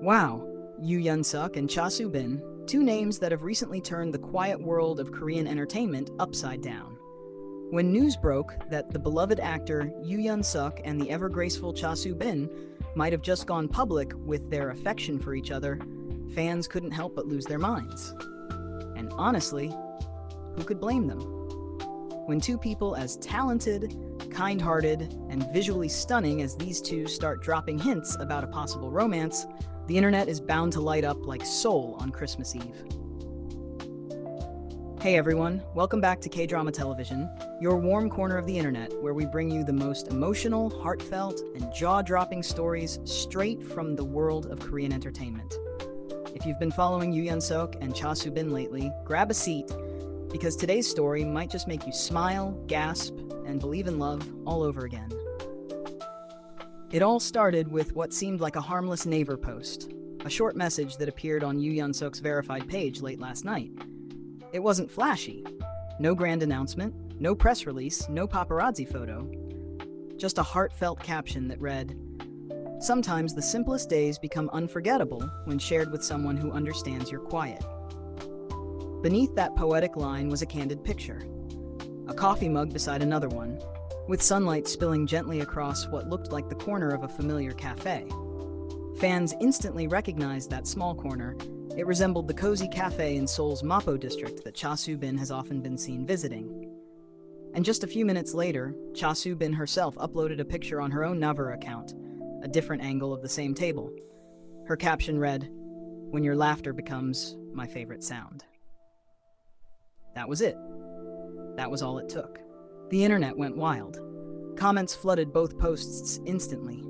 Wow, Yoo Yeon-Seok and Soo-Bin, two names that have recently turned the quiet world of Korean entertainment upside down. When news broke that the beloved actor Yoo Yeon-Seok and the ever-graceful Soo-Bin might have just gone public with their affection for each other, fans couldn't help but lose their minds. And honestly, who could blame them? When two people as talented, kind-hearted, and visually stunning as these two start dropping hints about a possible romance, the internet is bound to light up like Seoul on Christmas Eve. Hey everyone, welcome back to K-Drama Television, your warm corner of the internet where we bring you the most emotional, heartfelt, and jaw-dropping stories straight from the world of Korean entertainment. If you've been following Yoo Yeon-Seok and Soo-Bin lately, grab a seat, because today's story might just make you smile, gasp, and believe in love all over again. It all started with what seemed like a harmless Naver post, a short message that appeared on Yoo Yeon-Seok's verified page late last night. It wasn't flashy. No grand announcement, no press release, no paparazzi photo. Just a heartfelt caption that read, "Sometimes the simplest days become unforgettable when shared with someone who understands your quiet." Beneath that poetic line was a candid picture. A coffee mug beside another one, with sunlight spilling gently across what looked like the corner of a familiar cafe. Fans instantly recognized that small corner. It resembled the cozy cafe in Seoul's Mapo district that Soo-Bin has often been seen visiting. And just a few minutes later, Soo-Bin herself uploaded a picture on her own Naver account, a different angle of the same table. Her caption read, "When your laughter becomes my favorite sound." That was it. That was all it took. The internet went wild. Comments flooded both posts instantly.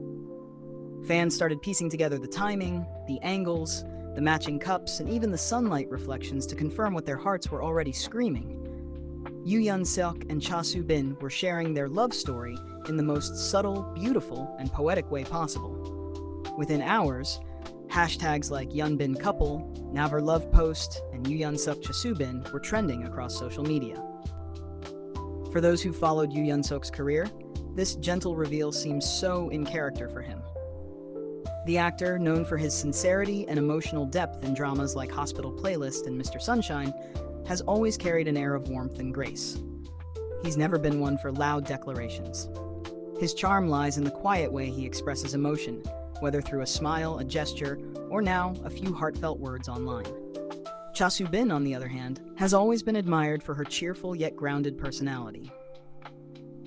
Fans started piecing together the timing, the angles, the matching cups, and even the sunlight reflections to confirm what their hearts were already screaming. Yoo Yeon-Seok and Soo-Bin were sharing their love story in the most subtle, beautiful, and poetic way possible. Within hours, hashtags like Yeonbin couple, Naver love post, and Yoo Yeon-Seok Soo-Bin were trending across social media. For those who followed Yoo Yeon-Seok's career, this gentle reveal seems so in character for him. The actor, known for his sincerity and emotional depth in dramas like Hospital Playlist and Mr. Sunshine, has always carried an air of warmth and grace. He's never been one for loud declarations. His charm lies in the quiet way he expresses emotion, whether through a smile, a gesture, or now a few heartfelt words online. Soo-Bin, on the other hand, has always been admired for her cheerful yet grounded personality.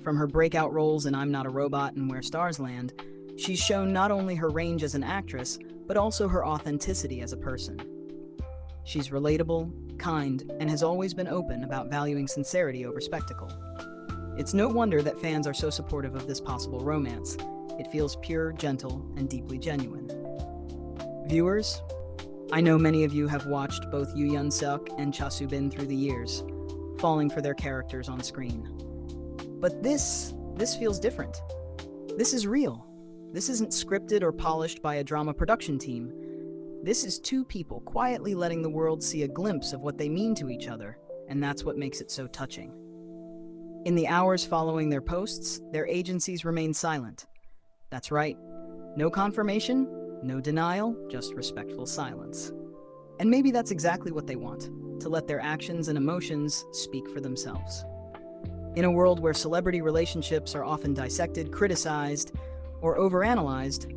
From her breakout roles in I'm Not a Robot and Where Stars Land, she's shown not only her range as an actress, but also her authenticity as a person. She's relatable, kind, and has always been open about valuing sincerity over spectacle. It's no wonder that fans are so supportive of this possible romance. It feels pure, gentle, and deeply genuine. Viewers, I know many of you have watched both Yoo Yeon-Seok and Soo-Bin through the years, falling for their characters on screen. But this feels different. This is real. This isn't scripted or polished by a drama production team. This is two people quietly letting the world see a glimpse of what they mean to each other, and that's what makes it so touching. In the hours following their posts, their agencies remained silent. That's right. No confirmation, no denial, just respectful silence. And maybe that's exactly what they want, to let their actions and emotions speak for themselves. In a world where celebrity relationships are often dissected, criticized, or overanalyzed,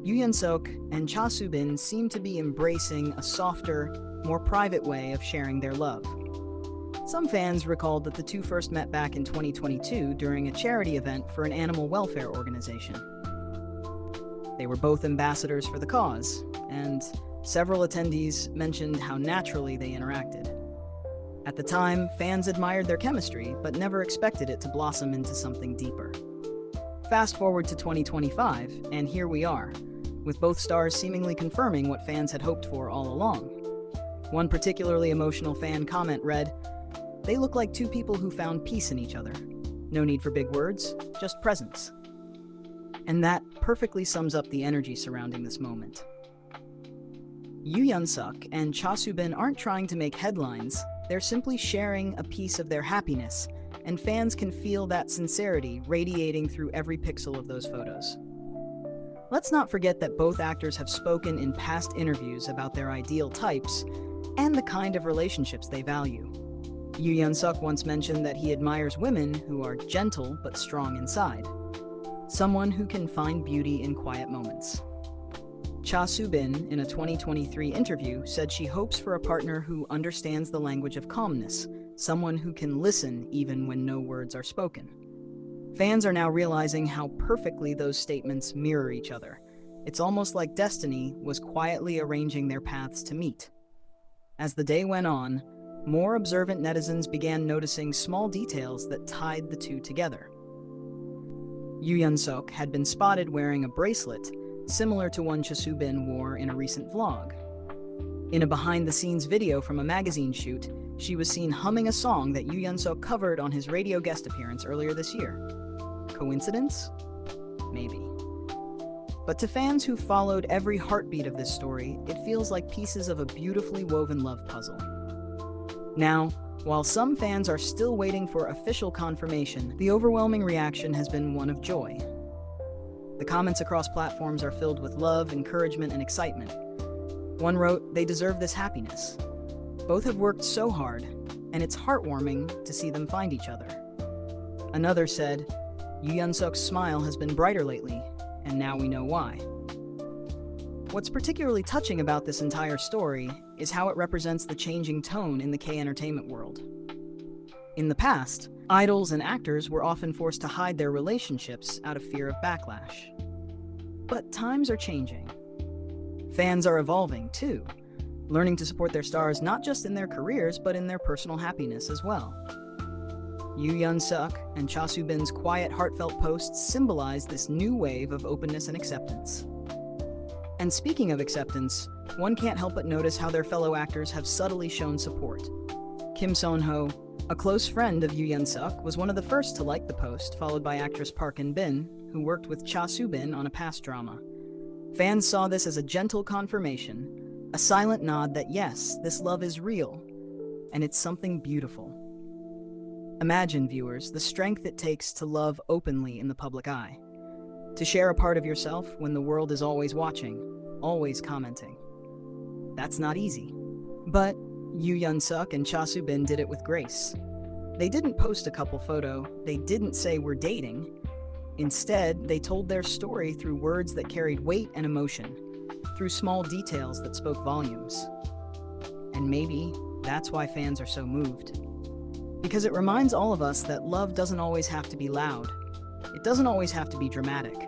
Yoo Yeon-Seok and Soo-Bin seem to be embracing a softer, more private way of sharing their love. Some fans recalled that the two first met back in 2022 during a charity event for an animal welfare organization. They were both ambassadors for the cause, and several attendees mentioned how naturally they interacted. At the time, fans admired their chemistry, but never expected it to blossom into something deeper. Fast forward to 2025, and here we are, with both stars seemingly confirming what fans had hoped for all along. One particularly emotional fan comment read, "They look like two people who found peace in each other. No need for big words, just presence." And that perfectly sums up the energy surrounding this moment. Yoo Yeon-Seok and Soo-Bin aren't trying to make headlines, they're simply sharing a piece of their happiness, and fans can feel that sincerity radiating through every pixel of those photos. Let's not forget that both actors have spoken in past interviews about their ideal types and the kind of relationships they value. Yoo Yeon-Seok once mentioned that he admires women who are gentle but strong inside, someone who can find beauty in quiet moments. Soo-Bin, in a 2023 interview, said she hopes for a partner who understands the language of calmness, someone who can listen even when no words are spoken. Fans are now realizing how perfectly those statements mirror each other. It's almost like destiny was quietly arranging their paths to meet. As the day went on, more observant netizens began noticing small details that tied the two together. Yoo Yeon-Seok had been spotted wearing a bracelet similar to one Soo-Bin wore in a recent vlog. In a behind-the-scenes video from a magazine shoot, she was seen humming a song that Yoo Yeon-Seok covered on his radio guest appearance earlier this year. Coincidence? Maybe. But to fans who followed every heartbeat of this story, it feels like pieces of a beautifully woven love puzzle. Now, while some fans are still waiting for official confirmation, the overwhelming reaction has been one of joy. The comments across platforms are filled with love, encouragement, and excitement. One wrote, "They deserve this happiness. Both have worked so hard, and it's heartwarming to see them find each other." Another said, "Yoo Yeon-Seok's smile has been brighter lately, and now we know why." What's particularly touching about this entire story is how it represents the changing tone in the K-entertainment world. In the past, idols and actors were often forced to hide their relationships out of fear of backlash. But times are changing. Fans are evolving, too, learning to support their stars not just in their careers, but in their personal happiness as well. Yoo Yeon-Seok and Soo-Bin's quiet, heartfelt posts symbolize this new wave of openness and acceptance. And speaking of acceptance, one can't help but notice how their fellow actors have subtly shown support. Kim Son-ho, a close friend of Yoo Yeon-Seok, was one of the first to like the post, followed by actress Park In-bin, who worked with Soo-Bin on a past drama. Fans saw this as a gentle confirmation, a silent nod that yes, this love is real, and it's something beautiful. Imagine, viewers, the strength it takes to love openly in the public eye. To share a part of yourself when the world is always watching, always commenting. That's not easy. But Yoo Yeon-Seok and Soo-Bin did it with grace. They didn't post a couple photo, they didn't say we're dating. Instead, they told their story through words that carried weight and emotion, through small details that spoke volumes. And maybe that's why fans are so moved. Because it reminds all of us that love doesn't always have to be loud. It doesn't always have to be dramatic.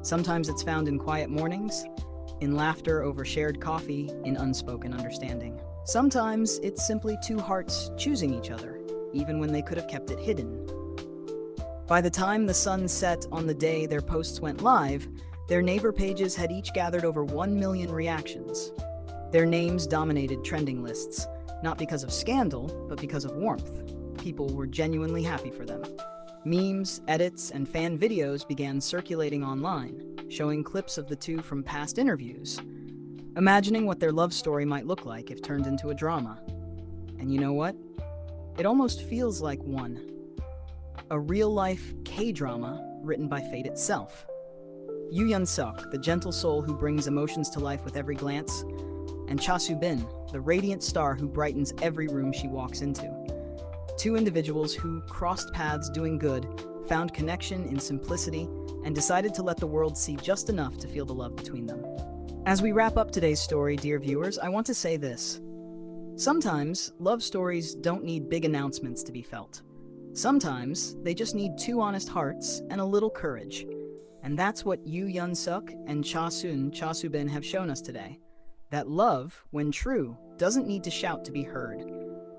Sometimes it's found in quiet mornings, in laughter over shared coffee, in unspoken understanding. Sometimes it's simply two hearts choosing each other, even when they could have kept it hidden. By the time the sun set on the day their posts went live, their Naver pages had each gathered over 1 million reactions. Their names dominated trending lists, not because of scandal, but because of warmth. People were genuinely happy for them. Memes, edits, and fan videos began circulating online, showing clips of the two from past interviews, imagining what their love story might look like if turned into a drama. And you know what? It almost feels like one. A real-life K-drama written by fate itself. Yoo Yeon-Seok, the gentle soul who brings emotions to life with every glance, and Soo-Bin, the radiant star who brightens every room she walks into. Two individuals who crossed paths doing good, found connection in simplicity, and decided to let the world see just enough to feel the love between them. As we wrap up today's story, dear viewers, I want to say this. Sometimes, love stories don't need big announcements to be felt. Sometimes, they just need two honest hearts and a little courage. And that's what Yoo Yeon-Seok and Soo-Bin have shown us today. That love, when true, doesn't need to shout to be heard.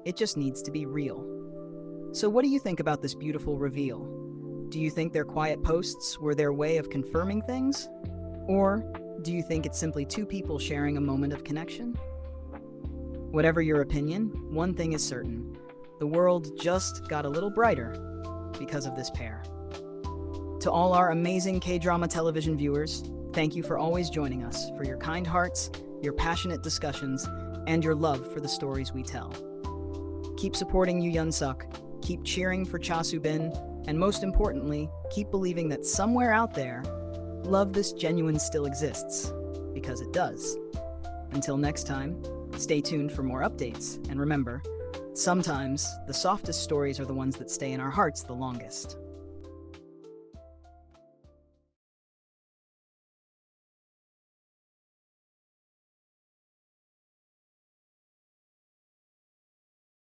It just needs to be real. So what do you think about this beautiful reveal? Do you think their quiet posts were their way of confirming things? Or do you think it's simply two people sharing a moment of connection? Whatever your opinion, one thing is certain. The world just got a little brighter because of this pair. To all our amazing K-drama television viewers, thank you for always joining us, for your kind hearts, your passionate discussions, and your love for the stories we tell. Keep supporting Yoo Yeon-Seok, keep cheering for Soo-Bin, and most importantly, keep believing that somewhere out there, love this genuine still exists, because it does. Until next time, stay tuned for more updates, and remember, sometimes the softest stories are the ones that stay in our hearts the longest.